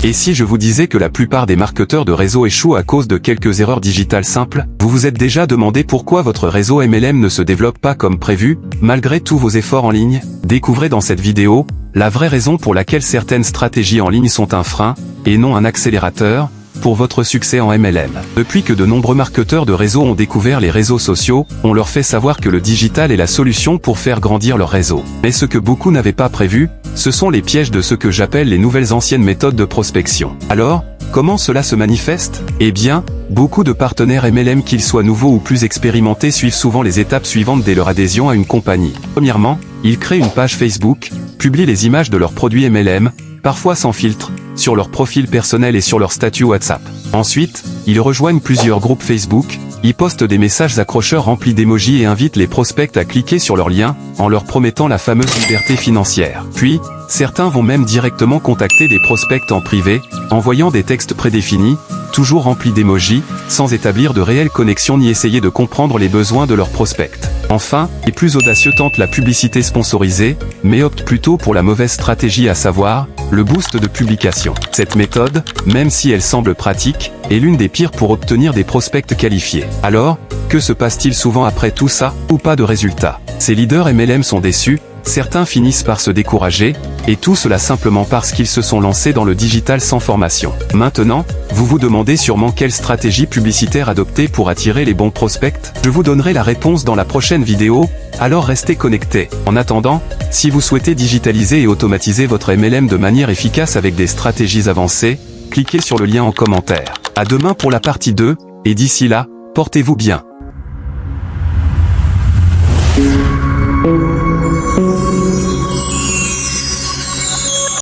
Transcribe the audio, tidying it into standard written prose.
Et si je vous disais que la plupart des marketeurs de réseau échouent à cause de quelques erreurs digitales simples, vous vous êtes déjà demandé pourquoi votre réseau MLM ne se développe pas comme prévu, malgré tous vos efforts en ligne? Découvrez dans cette vidéo la vraie raison pour laquelle certaines stratégies en ligne sont un frein, et non un accélérateur, pour votre succès en MLM. Depuis que de nombreux marketeurs de réseau ont découvert les réseaux sociaux, on leur fait savoir que le digital est la solution pour faire grandir leur réseau. Mais ce que beaucoup n'avaient pas prévu, ce sont les pièges de ce que j'appelle les nouvelles anciennes méthodes de prospection. Alors, comment cela se manifeste? Eh bien, beaucoup de partenaires MLM, qu'ils soient nouveaux ou plus expérimentés, suivent souvent les étapes suivantes dès leur adhésion à une compagnie. Premièrement, ils créent une page Facebook, publient les images de leurs produits MLM, parfois sans filtre, sur leur profil personnel et sur leur statut WhatsApp. Ensuite, ils rejoignent plusieurs groupes Facebook, y postent des messages accrocheurs remplis d'émojis et invitent les prospects à cliquer sur leurs liens, en leur promettant la fameuse liberté financière. Puis, certains vont même directement contacter des prospects en privé, envoyant des textes prédéfinis, toujours remplis d'émojis, sans établir de réelle connexion ni essayer de comprendre les besoins de leurs prospects. Enfin, les plus audacieux tentent la publicité sponsorisée, mais optent plutôt pour la mauvaise stratégie, à savoir le boost de publication. Cette méthode, même si elle semble pratique, est l'une des pires pour obtenir des prospects qualifiés. Alors, que se passe-t-il souvent après tout ça? Ou pas de résultat. Ces leaders MLM sont déçus, certains finissent par se décourager, et tout cela simplement parce qu'ils se sont lancés dans le digital sans formation. Maintenant, vous vous demandez sûrement quelle stratégie publicitaire adopter pour attirer les bons prospects? Je vous donnerai la réponse dans la prochaine vidéo, alors restez connectés. En attendant, si vous souhaitez digitaliser et automatiser votre MLM de manière efficace avec des stratégies avancées, cliquez sur le lien en commentaire. À demain pour la partie 2, et d'ici là, portez-vous bien.